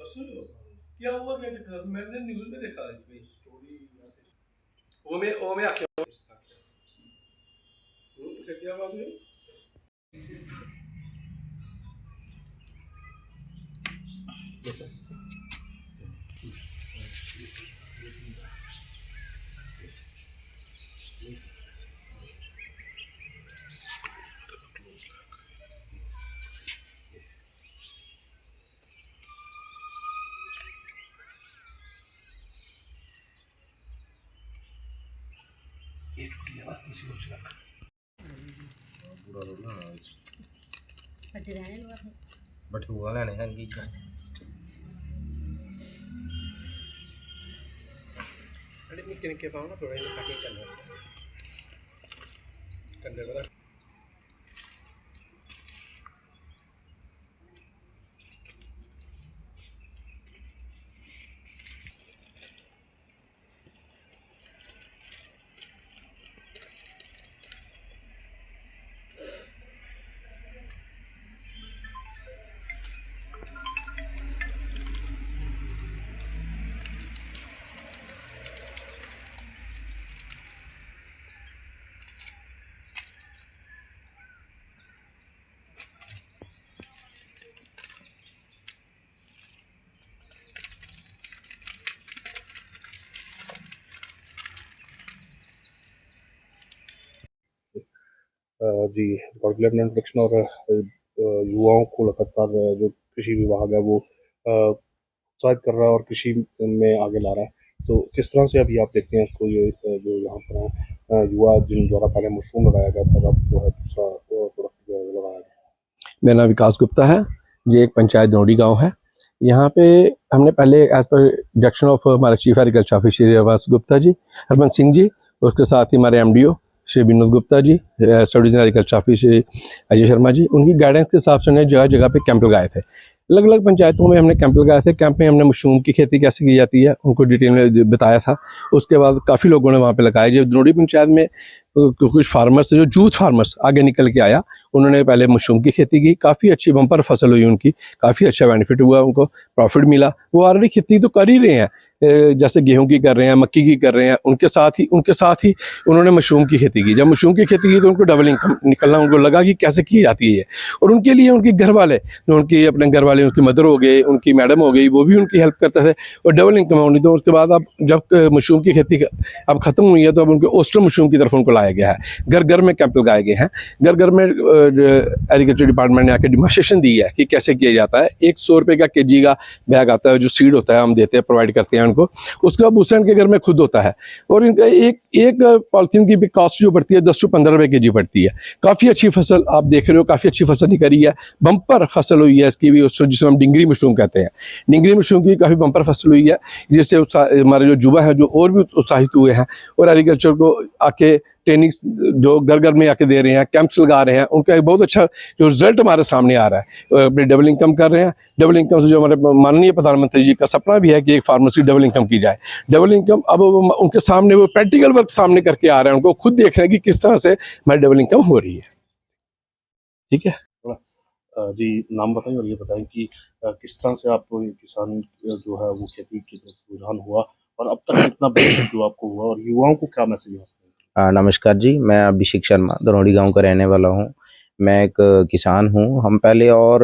परसों ही होगा। क्या हुआ, क्या चक्कर? मैंने न्यूज़ में देखा इसमें स्टोरी। वो मैं आख्या उसे क्या बात हुई? ये छुट्टी है ना किसी को चला बुरा लोग ना बट हुआ ना नहीं की अरे निक्के निक्के पाओ ना थोड़ा इन्हें पैकिंग करना कंधे पर जी गॉड डेवलपमेंट प्रोडक्शन और युवाओं को लगातार जो कृषि विभाग है वो उत्साहित कर रहा है और कृषि में आगे ला रहा है। तो किस तरह से अभी आप देखते हैं इसको, ये जो यहाँ पर है युवा जिन द्वारा पहले मशरूम लगाया गया था, अब जो है दूसरा प्रोडक्ट लगाया गया। मेरा नाम विकास गुप्ता है। ये एक पंचायत दरोड़ी गांव है। यहाँ पे हमने पहले एज पर डायरेक्शन ऑफ हमारे chief agriculture officer Shri Ravas Gupta ji, Harman Singh ji, उसके साथ ही हमारे MDO Shri Vinod Gupta ji, sub divisional agriculture officer Shri Ajay Sharma ji, उनकी गाइडेंस के हिसाब से हमने जगह जगह पे कैंप लगाए थे। अलग अलग पंचायतों में हमने कैंप लगाए थे। कैंप में हमने मशरूम की खेती कैसे की जाती है उनको डिटेल में बताया था। उसके बाद काफ़ी लोगों ने वहाँ पे लगाया। जो दरोड़ी पंचायत में कुछ फार्मर्स, जो यूथ फार्मर्स आगे निकल के आया, उन्होंने पहले मशरूम की खेती की, काफ़ी अच्छी बम्पर फसल हुई उनकी, काफ़ी अच्छा बेनिफिट हुआ, उनको प्रॉफिट मिला। वो ऑलरेडी खेती तो कर ही रहे हैं, जैसे गेहूं की कर रहे हैं, मक्की की कर रहे हैं, उनके साथ ही उन्होंने मशरूम की खेती की। जब मशरूम की खेती की तो उनको डबल इनकम निकलना, उनको लगा कि कैसे की जाती है। और उनके लिए उनके घर वाले, जो उनके अपने घर वाले, उनकी मदर हो गए, उनकी मैडम हो गई, वो भी उनकी हेल्प करते थे और डबल इनकम होनी। तो उसके बाद अब जब मशरूम की खेती अब ख़त्म हुई है तो अब उनके ओस्टर मशरूम की तरफ उनको लाया गया है। घर घर में कैंप लगाए गए हैं। घर घर में एग्रीकल्चर डिपार्टमेंट ने आके डिमॉन्स्ट्रेशन दी है कि कैसे किया जाता है। 100 रुपये का केजी का बैग आता है, जो सीड होता है हम देते हैं, प्रोवाइड करते हैं उनको। उसका भूषण के घर में खुद होता है और इनका एक पॉलिथीन की भी कॉस्ट जो पड़ती है 10 से 15 रुपये केजी पड़ती है। काफ़ी अच्छी फसल आप देख रहे हो, काफ़ी अच्छी फसल निकली है, बम्पर फसल हुई है इसकी भी, जिसे हम डिंगरी मशरूम कहते हैं। डिंगरी मशरूम की काफ़ी बम्पर फसल हुई है, जिससे हमारे जो युवा हैं जो और भी उत्साहित हुए हैं और एग्रीकल्चर को आके ट्रेनिंग जो घर घर में आके दे रहे हैं, कैंप्स लगा रहे हैं, उनका एक बहुत अच्छा जो रिजल्ट हमारे सामने आ रहा है। अपनी डबल इनकम कर रहे हैं। डबल इनकम से जो हमारे माननीय प्रधानमंत्री जी का सपना भी है कि एक फार्मर्स की डबल इनकम की जाए। डबल इनकम अब उनके सामने वो प्रैक्टिकल वर्क सामने करके आ रहे हैं, उनको खुद देख रहे हैं कि किस तरह से हमारी डबल इनकम हो रही है। ठीक है जी, नाम बताएं और ये बताएं कि किस तरह से आपको किसान जो है वो खेती की तरफ रुझान हुआ और अब तक कितना बेनिफिट जो आपको हुआ और युवाओं को क्या मैसेज है? नमस्कार जी, मैं अभिषेक शर्मा दरोड़ी गांव का रहने वाला हूं। मैं एक किसान हूं। हम पहले और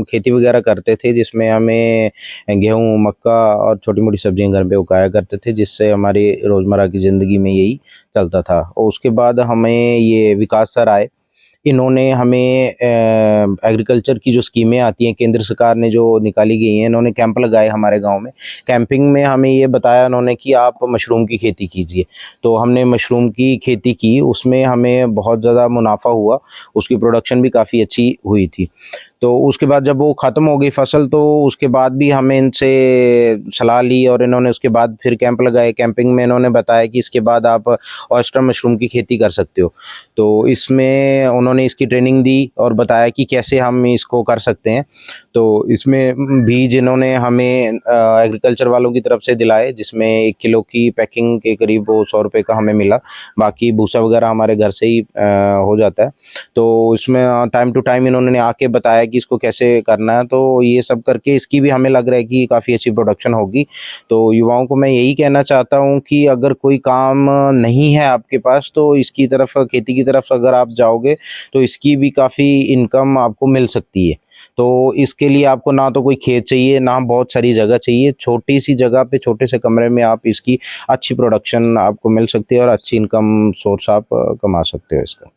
खेती वगैरह करते थे, जिसमें हमें गेहूं, मक्का और छोटी मोटी सब्जियां घर पे उगाया करते थे, जिससे हमारी रोज़मर्रा की ज़िंदगी में यही चलता था। और उसके बाद हमें ये विकास सर आए। इन्होंने हमें एग्रीकल्चर की जो स्कीमें आती हैं केंद्र सरकार ने जो निकाली गई हैं, इन्होंने कैंप लगाए हमारे गांव में। कैंपिंग में हमें ये बताया इन्होंने कि आप मशरूम की खेती कीजिए। तो हमने मशरूम की खेती की, उसमें हमें बहुत ज़्यादा मुनाफा हुआ, उसकी प्रोडक्शन भी काफ़ी अच्छी हुई थी। तो उसके बाद जब वो ख़त्म हो गई फसल, तो उसके बाद भी हमें इनसे सलाह ली और इन्होंने उसके बाद फिर कैंप लगाए। कैंपिंग में इन्होंने बताया कि इसके बाद आप ऑयस्टर मशरूम की खेती कर सकते हो। तो इसमें उन्होंने इसकी ट्रेनिंग दी और बताया कि कैसे हम इसको कर सकते हैं। तो इसमें बीज इन्होंने हमें एग्रीकल्चर वालों की तरफ से दिलाए, जिसमें 1 किलो की पैकिंग के करीब वो 100 रुपये का हमें मिला। बाकी भूसा वगैरह हमारे घर से ही हो जाता है। तो इसमें टाइम टू टाइम इन्होंने आके बताया कि इसको कैसे करना है। तो ये सब करके इसकी भी हमें लग रहा है कि काफ़ी अच्छी प्रोडक्शन होगी। तो युवाओं को मैं यही कहना चाहता हूँ कि अगर कोई काम नहीं है आपके पास तो इसकी तरफ, खेती की तरफ अगर आप जाओगे तो इसकी भी काफ़ी इनकम आपको मिल सकती है। तो इसके लिए आपको ना तो कोई खेत चाहिए, ना बहुत सारी जगह चाहिए, छोटी सी जगह पे छोटे से कमरे में आप इसकी अच्छी प्रोडक्शन आपको मिल सकती है और अच्छी इनकम सोर्स आप कमा सकते हो इसका।